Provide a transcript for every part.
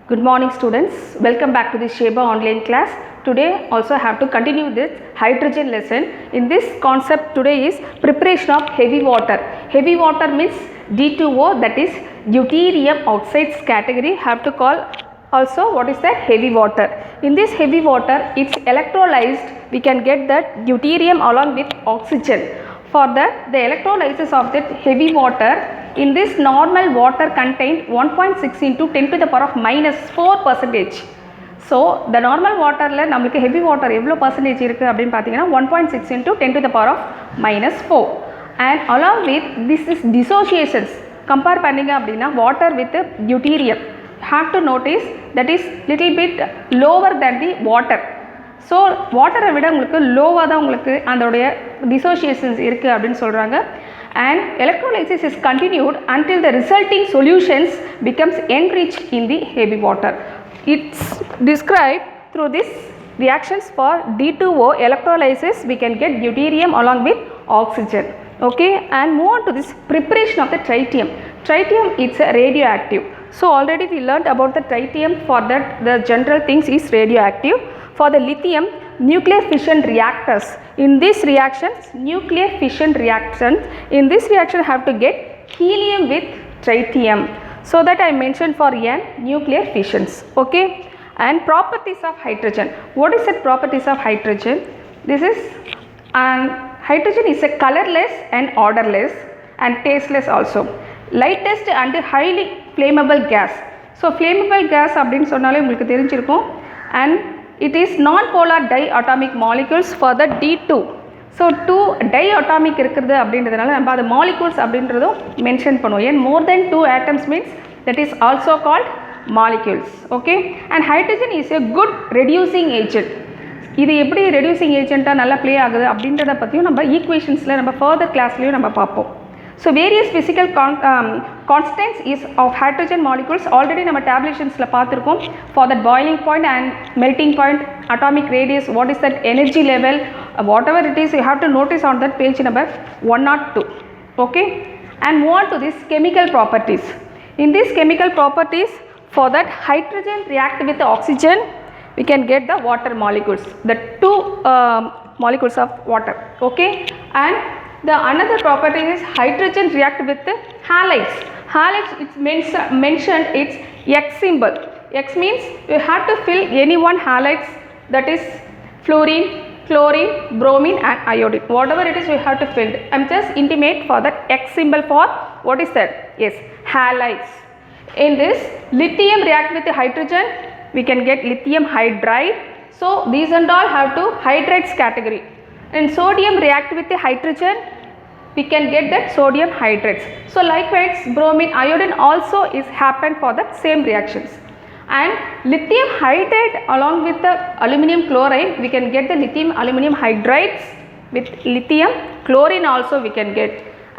Good morning students, welcome back to the Sheba online class. Today also have to continue this hydrogen lesson. In this concept today is preparation of heavy water. Heavy water means D2O, that is deuterium oxides category. Have to call also what is that heavy water. In this heavy water it's electrolyzed, we can get that deuterium along with oxygen. For that the electrolysis of that heavy water, in this normal water contained 1.6 into 10 to the power of minus 4 percentage. So the normal water la namakku heavy water evlo percentage irukku appdin pathina 1.6 into 10 to the power of minus 4, and along with this is dissociations. Compare panninga appadina water with deuterium, have to notice that is little bit lower than the water. So வாட்டரை விட உங்களுக்கு லோவாக தான் உங்களுக்கு அதோடைய டிசோசியேஷன்ஸ் இருக்குது அப்படின்னு சொல்கிறாங்க. And electrolysis is continued until the resulting solutions becomes enriched in the heavy water. It's described through this reactions for D2O electrolysis. We can get deuterium along with oxygen. Okay, and move on to this preparation of the tritium. Tritium it's a radioactive. So already we learned about the tritium. For that the general things is radioactive. For the lithium, nuclear fission reactors. In this reactions, nuclear fission reactions, in this reaction have to get helium with tritium. So that I mentioned for N nuclear fissions. Okay, and properties of hydrogen. What is the properties of hydrogen? This is hydrogen is a colorless and odorless and tasteless also. Lightest and highly flammable gas. So flammable gas அப்படினு சொன்னாலே உங்களுக்கு தெரிஞ்சிருக்கும். And it is non-polar diatomic molecules for the D2. So 2 diatomic இருக்கிறது அப்படின்றதுனால நம்ம அது molecules அப்படின்றதும் mention பண்ணுவோம். ஏன் more than 2 atoms means that is also called molecules. Okay, and hydrogen is a good reducing agent. இது எப்படி reducing agent நல்லா ப்ளே ஆகுது அப்படின்றத பற்றியும் நம்ம ஈக்குவேஷன்ஸில் நம்ம ஃபர்தர் கிளாஸ்லையும் நம்ம பார்ப்போம். So various physical constants is of hydrogen molecules already நம்ம tabulations பார்த்திருக்கோம். For that boiling point and melting point, atomic radius, what is that energy level, whatever it is you have to notice on that page number 102. Okay, and move on to this chemical properties. In these chemical properties, for that hydrogen react with the oxygen, we can get the water molecules, the two molecules of water. Okay, and the another property is hydrogen react with the halides. Halides it's mentioned its X symbol. X means you have to fill any one halides, that is fluorine, chlorine, bromine and iodine. Whatever it is you have to fill. I am just intimate for that X symbol for what is that? Yes, halides. In this lithium react with the hydrogen, we can get lithium hydride. So these and all have to hydrides category. And sodium react with the hydrogen, we can get that sodium hydrides. So likewise bromine, iodine also is happen for the same reactions. And lithium hydride along with the aluminum chloride, we can get the lithium aluminum hydrides with lithium chlorine also we can get,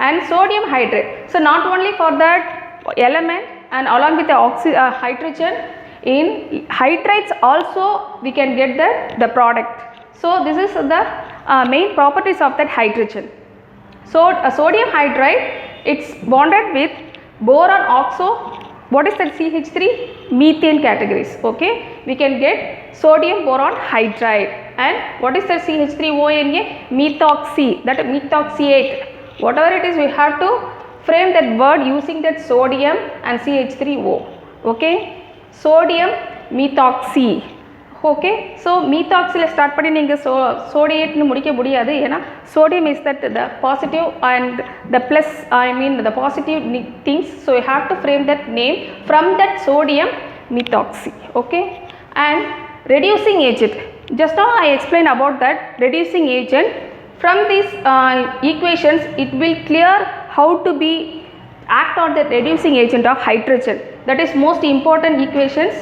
and sodium hydride. So not only for that element and along with the hydrogen, in hydrides also we can get the product. So this is the main properties of that hydrogen. So sodium hydride, it's bonded with boron oxo, what is that CH3? Methane categories. Okay, we can get sodium boron hydride. And what is that CH3ONA? Methoxy, that methoxyate. Whatever it is we have to frame that word using that sodium and CH3O. Okay, sodium methoxy. Okay, so methoxy start பண்ணி நீங்கள் sodiate முடிக்க முடியாது. ஏன்னா sodium is that the positive and the plus, I mean the positive things. So you have to frame that name from that sodium methoxy. Okay, and reducing agent. Just now I explained about that reducing agent. From these equations it will clear how to be act on the reducing agent of hydrogen. That is most important equations,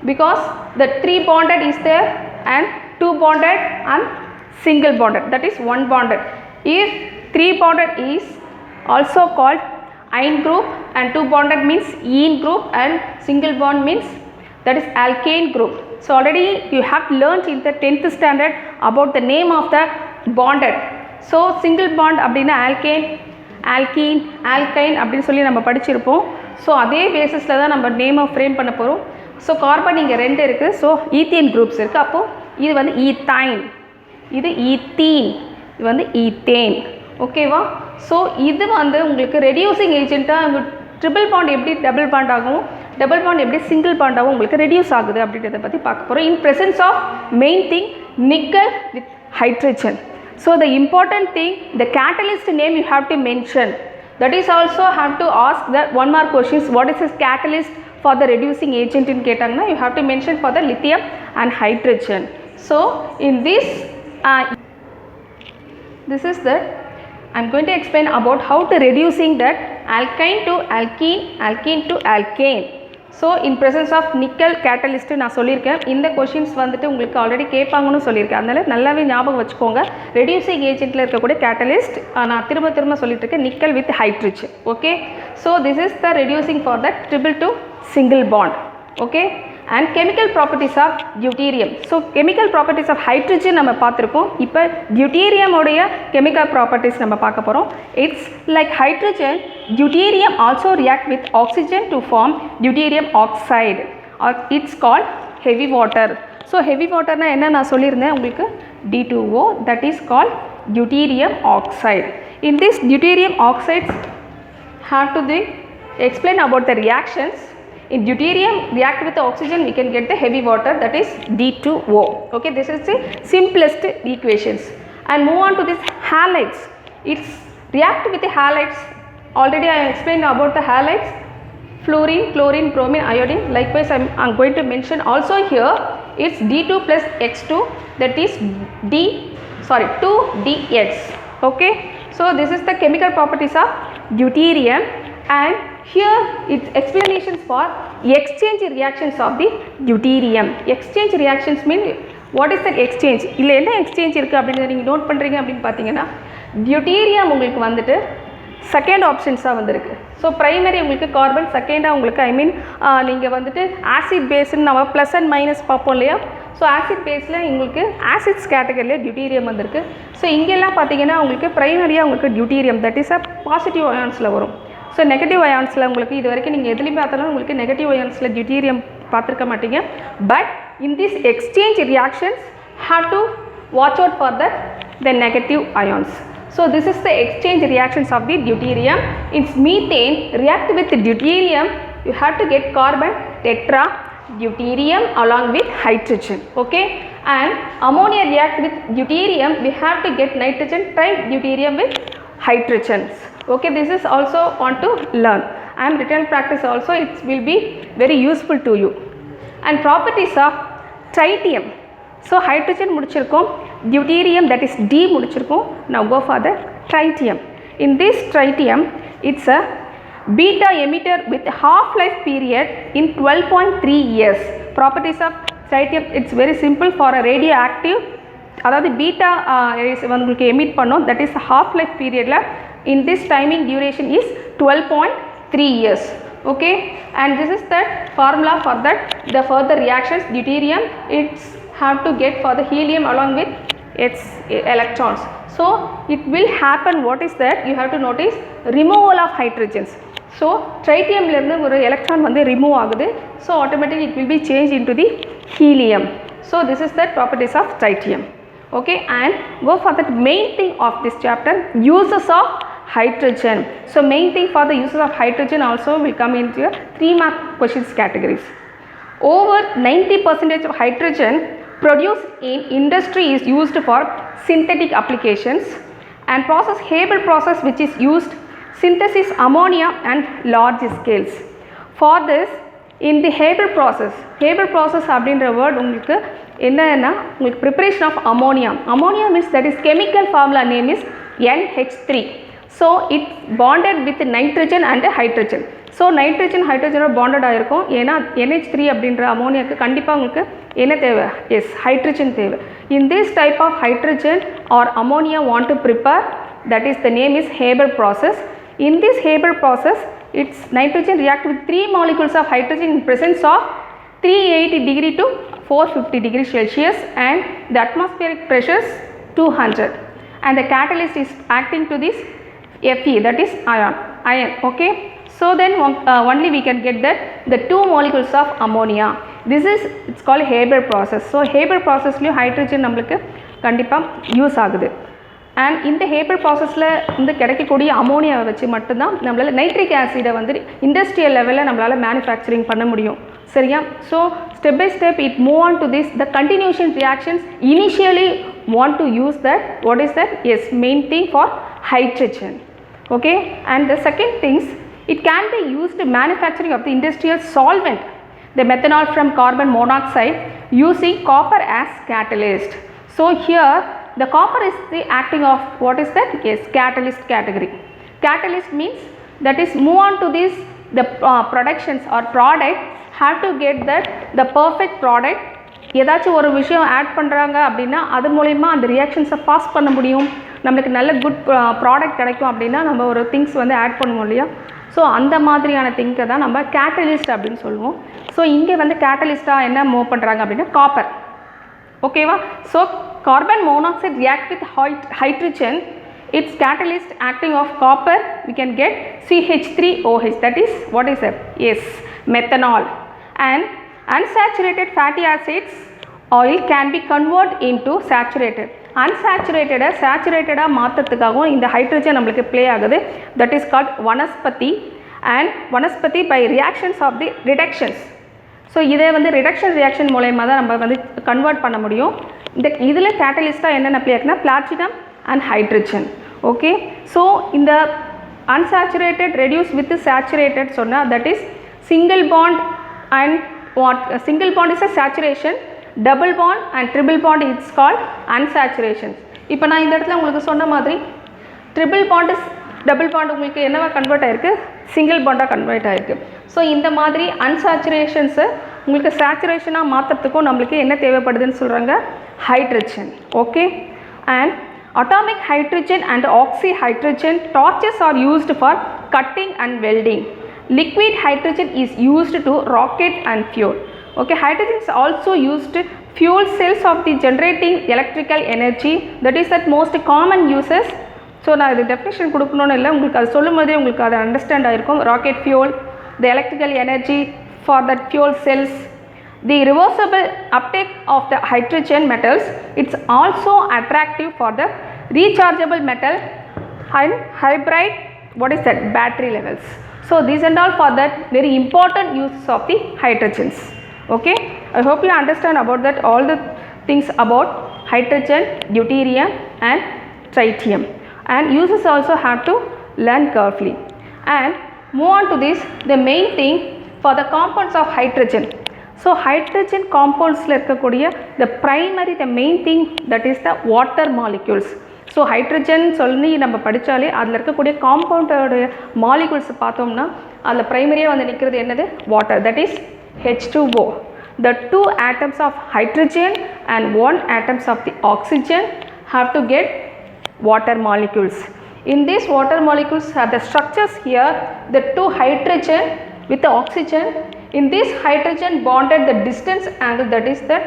because the 3 bonded is there and 2 bonded and single bonded, that is 1 bonded. If 3 bonded is also called ine group and 2 bonded means ene group and single bond means that is alkane group. So already you have learnt in the 10th standard about the name of the bonded. So single bond அப்படினா alkane, alkene, alkyne அப்படின்னு சொல்லி நம்ம படிச்சிருப்போம். So அதே பேசிஸில் தான் நம்ம நேமை ஃப்ரேம் பண்ண போகிறோம். ஸோ கார்பன் இங்கே 2 இருக்குது. ஸோ ஈத்தேன் குரூப்ஸ் இருக்குது. அப்போது இது வந்து ஈத்தைன், இது ஈத்தீன், இது வந்து ஈத்தேன். ஓகேவா? ஸோ இது வந்து உங்களுக்கு ரெடியூசிங் ஏஜென்ட்டாக ட்ரிபிள் பாண்ட் எப்படி டபுள் பாண்ட் ஆகும், டபுள் பாண்ட் எப்படி சிங்கிள் பாண்ட் ஆகும் உங்களுக்கு ரெடியூஸ் ஆகுது அப்படின்றத பற்றி பார்க்க போகிறோம். In presence of main thing nickel with hydrogen. So the important thing the catalyst name you have to mention. That is also have to ask the one more questions. What is this catalyst for the reducing agent in ketangna? You have to mention for the lithium and hydrogen. So in this this is that I am going to explain about how to reducing that alkyne to alkene, alkene to alkane. So in presence of nickel catalyst நான் சொல்லியிருக்கேன். இந்த questions வந்துட்டு உங்களுக்கு already கேட்பாங்கன்னு சொல்லியிருக்கேன். அதனால் நல்லாவே ஞாபகம் வச்சுக்கோங்க. ரெடியூசிங் ஏஜென்ட்டில் இருக்கக்கூடிய கேட்டலிஸ்ட் நான் திரும்ப சொல்லிட்டு இருக்கேன், nickel with hydrogen. Okay, so this is the reducing for the triple to single bond. Okay, and chemical properties of deuterium. So chemical properties of hydrogen நம்ம பார்த்துருக்கோம். இப்போ டியூட்டீரியமுடைய கெமிக்கல் ப்ராப்பர்ட்டிஸ் நம்ம பார்க்க போகிறோம். It's like hydrogen, deuterium also react with oxygen to form deuterium oxide. It's called heavy water. So heavy வாட்டர்னா என்ன நான் சொல்லியிருந்தேன் உங்களுக்கு, D2O, that is called deuterium oxide. In this deuterium oxides have to explain about the reactions. In deuterium react with the oxygen, we can get the heavy water, that is D2O. Okay, this is the simplest equations. And move on to this halides. It's react with the halides. Already I explained about the halides: fluorine, chlorine, bromine, iodine. Likewise I'm going to mention also here, it's D2 plus X2, that is 2DX. Okay, so this is the chemical properties of deuterium. And here its explanations for exchange reactions of the deuterium. Exchange reactions mean what is the exchange? இல்லை என்ன exchange இருக்குது அப்படின்னு நீங்கள் note பண்ணுறீங்க அப்படின்னு பார்த்தீங்கன்னா, deuterium உங்களுக்கு வந்துட்டு செகண்ட் ஆப்ஷன்ஸாக வந்திருக்கு. ஸோ ப்ரைமரி உங்களுக்கு கார்பன், செகண்டாக உங்களுக்கு நீங்கள் வந்துட்டு ஆசிட் பேஸ்ன்னு நம்ம ப்ளஸ் அண்ட் மைனஸ் பார்ப்போம் இல்லையா. ஸோ ஆசிட் பேஸில் உங்களுக்கு ஆசிட்ஸ் கேட்டகரியில் டியூட்டீரியம் வந்திருக்கு. ஸோ இங்கெல்லாம் பார்த்தீங்கன்னா உங்களுக்கு ப்ரைமரியாக உங்களுக்கு deuterium, that is a positive அயான்ஸில் வரும். ஸோ நெகட்டிவ் அயான்ஸில் உங்களுக்கு இது வரைக்கும் நீங்கள் எதுலேயும் பார்த்தாலும் உங்களுக்கு நெகட்டிவ் அயான்ஸில் டியூட்டீரியம் பார்த்துருக்க மாட்டீங்க. But in this exchange reactions have to watch out for the negative ions. So this is the exchange reactions of the deuterium. Its methane react with deuterium, you have to get carbon tetra deuterium along with hydrogen. Okay, and ammonia react with deuterium, we have to get nitrogen trideuterium with hydrogens. Okay, this is also want to learn, and written practice also it will be very useful to you. And properties of tritium. So hydrogen முடிச்சிருக்கோம், deuterium that is D முடிச்சிருக்கோம். Now go for the tritium. In this tritium, it's a beta emitter with half life period in 12.3 years. Properties of tritium, it's very simple. For a radioactive, அதாவது beta உங்களுக்கு emit பண்ணோம், that is half life periodல in this timing duration is 12.3 years. Okay, and this is the formula for that the further reactions. Deuterium it's have to get for the helium along with its electrons. So it will happen, what is that you have to notice, removal of hydrogens. So tritium la irundhu oru electron vandu remove agudhu, so automatically it will be changed into the helium. So this is the properties of tritium. Okay, and go for the main thing of this chapter, uses of hydrogen. So main thing for the uses of hydrogen also will come into your 3 mark questions categories. Over 90% of hydrogen produced in industry is used for synthetic applications, and process Haber process which is used synthesis ammonia and large scales. For this, in the Haber process அப்படின்ற word உங்களுக்கு என்னன்னா உங்களுக்கு preparation of ammonia. Ammonia means that is chemical formula name is NH3. So it bonded with nitrogen and hydrogen. So nitrogen ஹைட்ரஜனோட பாண்டடாக இருக்கும். ஏன்னா NH3 அப்படின்ற அமோனியாவுக்கு கண்டிப்பாக உங்களுக்கு என்ன தேவை, எஸ் ஹைட்ரஜன் தேவை. In this type of hydrogen or ammonia want to prepare, that is the name is Haber process. In this Haber process it's nitrogen react with 3 molecules of hydrogen in presence of 380 degree to 450 degree Celsius and the atmospheric pressures 200, and the catalyst is acting to this Fe, that is iron. Okay, so then only we can get that the 2 molecules of ammonia. this is it's called Haber process. So Haber process லயும் hydrogen நம்மளுக்கு கண்டிப்பாக use ஆகுது. And இந்த Haber ப்ராசஸில் வந்து கிடைக்கக்கூடிய அமோனியாவை வச்சு மட்டும்தான் நம்மளால் நைட்ரிக் ஆசிடை வந்து இண்டஸ்ட்ரியல் லெவலில் நம்மளால் மேனுஃபேக்சரிங் பண்ண முடியும். சரியா? So step by step it move on to this the continuation reactions initially want to use that. What is that? Yes, main thing for hydrogen. Okay, and the second things, it can be used to manufacturing of the industrial solvent, the methanol from carbon monoxide, using copper as catalyst. So here the copper is the acting of what is that? Yes, catalyst category. Catalyst means that is move on to this the productions or product have to get that the perfect product. ஏதாச்சும் ஒரு விஷயம் add பண்ணுறாங்க அப்படின்னா அது மூலிமா அந்த ரியாக்ஷன்ஸை fast பண்ண முடியும், நம்மளுக்கு நல்ல குட் ப்ராடக்ட் கிடைக்கும் அப்படின்னா நம்ம ஒரு திங்ஸ் வந்து ஆட் பண்ணுவோம் இல்லையா? ஸோ அந்த மாதிரியான திங்கை தான் நம்ம கேட்டலிஸ்ட் அப்படின்னு சொல்லுவோம். ஸோ இங்கே வந்து கேட்டலிஸ்ட்டாக என்ன மூவ் பண்ணுறாங்க அப்படின்னா காப்பர். ஓகேவா? So carbon monoxide react with hydrogen, its catalyst acting of copper, we can get CH3OH, that is what is that? Yes, methanol. And unsaturated fatty acids oil can be converted into saturated. Unsaturated saturated மாற்றத்துக்காகவும் இந்த hydrogen நம்மளுக்கு play ஆகுது. That is called vanaspati. And vanaspati by reactions of the reductions. So இதை வந்து reduction reaction மூலயமா தான் நம்ம வந்து convert பண்ண முடியும். இந்த இதில் கேட்டலிஸ்ட்டாக என்னென்ன ப்ளே ஆகுதுன்னா platinum and hydrogen. Okay, so இந்த unsaturated reduce with saturated சொன்னால் that is single bond and what single bond is a saturation, double bond and triple bond is called unsaturation. இப்போ நான் இந்த இடத்துல உங்களுக்கு சொன்ன மாதிரி triple bond is double bond உங்களுக்கு என்னவா கன்வெர்ட் ஆயிருக்கு? சிங்கிள் பாண்டாக கன்வெர்ட் ஆயிருக்கு. ஸோ இந்த மாதிரி அன்சாச்சுரேஷன்ஸை உங்களுக்கு சேச்சுரேஷனாக மாற்றுறதுக்கும் நம்மளுக்கு என்ன தேவைப்படுதுன்னு சொல்கிறாங்க? Hydrogen. Okay, and atomic hydrogen and oxyhydrogen torches are used for cutting and welding. Liquid hydrogen is used to rocket and fuel. Okay, hydrogen is also used fuel cells of the generating electrical energy, that is that most common uses. So நான் இது definition கொடுக்கணும்னு இல்லை, உங்களுக்கு அது சொல்லும் போதே உங்களுக்கு அதை அண்டர்ஸ்டாண்ட் ஆகிருக்கும். Rocket fuel, the electrical energy for that fuel cells, the reversible uptake of the hydrogen metals, it's also attractive for the rechargeable metal and hybrid what is that battery levels. So these and all for that very important uses of the hydrogens. Okay, I hope you understand about that all the things about hydrogen, deuterium and tritium, and users also have to learn carefully. And move on to this, the main thing for the compounds of hydrogen. So hydrogen compounds இருக்கக்கூடிய the primary the main thing that is the water molecules. So hydrogen சொல்லி நம்ம படித்தாலே அதில் இருக்கக்கூடிய காம்பவுண்டோட molecules பார்த்தோம்னா அதில் ப்ரைமரியாக வந்து நிற்கிறது என்னது? Water. That is H2O. The two atoms of hydrogen and one atoms of the oxygen have to get water molecules. In these water molecules are the structures here, the two hydrogen with the oxygen. In this hydrogen bonded the distance angle, that is that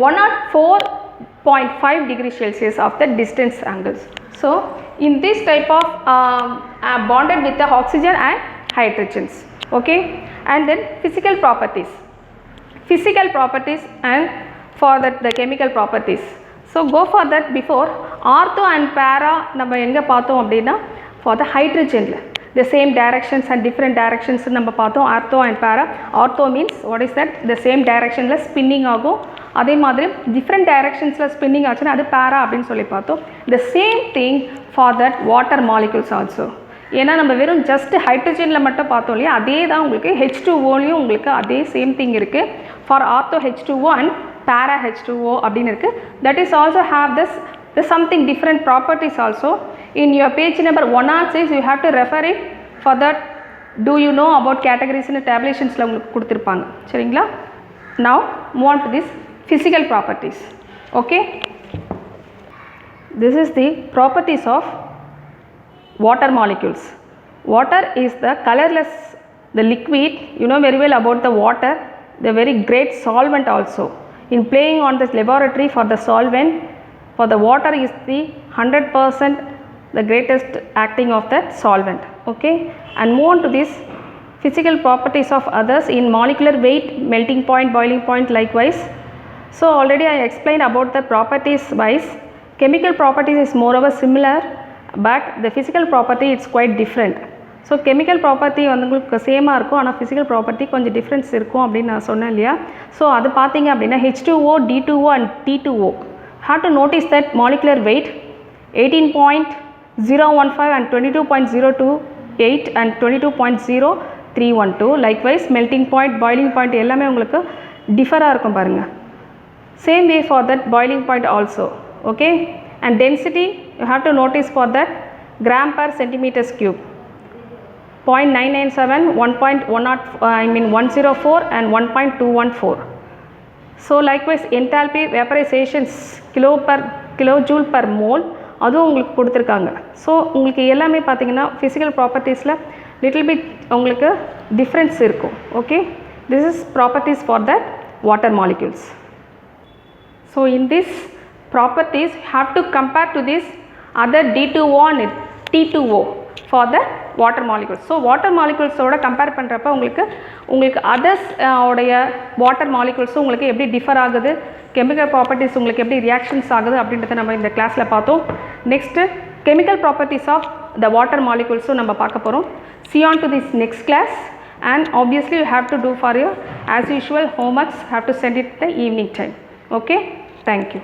104.5 degrees Celsius of the distance angles. So in this type of bonded with the oxygen and hydrogens. Okay, and then physical properties and for that the chemical properties. So go for that. Before ortho and para நம்ம எங்கே பார்த்தோம் அப்படின்னா for the hydrogen the same directions and different directions நம்ம பார்த்தோம். Ortho and para. Ortho means what is that? the same directionல spinning ஆகும். அதே மாதிரி டிஃப்ரெண்ட் டைரக்ஷன்ஸில் ஸ்பின்னிங் ஆச்சுன்னா அது பேரா அப்படின்னு சொல்லி பார்த்தோம். the same thing for that water molecules also. ஏன்னா நம்ம வெறும் ஜஸ்ட் ஹைட்ரஜனில் மட்டும் பார்த்தோம் இல்லையா, அதே தான் உங்களுக்கு H2Oலையும் உங்களுக்கு அதே சேம் திங் இருக்குது. For ortho H2O and para H2O அப்படின்னு இருக்குது. that is also have this something different properties also. In your page number 106 you have to refer it. For that do you know about categories in tabulations la உங்களுக்கு கொடுத்திருப்பாங்க. சரிங்களா? Now move on to this physical properties. Okay, this is the properties of water molecules. Water is the colorless, the liquid. You know very well about the water, the very great solvent also. In playing on this laboratory for the solvent, for the water is the 100% the greatest acting of that solvent. Okay, and move on to this physical properties of others in molecular weight, melting point, boiling point likewise. So already I explained about the properties wise. Chemical properties is moreover similar, but the physical property it's quite different. So chemical property வந்து உங்களுக்கு சேமாக இருக்கும், ஆனால் physical property கொஞ்சம் difference இருக்கும் அப்படின்னு நான் சொன்னேன் இல்லையா. ஸோ அது பார்த்தீங்க அப்படின்னா H2O, D2O and T2O. Have to notice that molecular weight 18.015 and 22.028 and 22.0312. Likewise melting point, boiling point எல்லாமே உங்களுக்கு டிஃபராக இருக்கும் பாருங்கள். Same way for that boiling point also. Okay, and density you have to notice for that gram per centimeters cube. 0.997, 104 and 1.214. So likewise enthalpy vaporization kilojoule per mole அதுவும் உங்களுக்கு கொடுத்துருக்காங்க. So உங்களுக்கு எல்லாமே பார்த்தீங்கன்னா ஃபிசிக்கல் ப்ராப்பர்ட்டிஸில் லிட்டில் பிட் உங்களுக்கு difference இருக்கும். Okay, this is properties for that water molecules. So in this properties have to compare to this other D2O and T2O for the water molecules. So water molecules ஓட compare பண்ணுறப்ப உங்களுக்கு others உடைய water மாலிகுல்ஸும் உங்களுக்கு எப்படி differ ஆகுது, chemical properties உங்களுக்கு எப்படி reactions ஆகுது அப்படின்றத நம்ம இந்த கிளாஸில் பார்த்தோம். Next chemical properties of the water மாலிகுல்ஸும் நம்ம பார்க்க போகிறோம். See on to this next class, and obviously you have to do for your as usual homeworks, have to send it the evening time. Okay, thank you.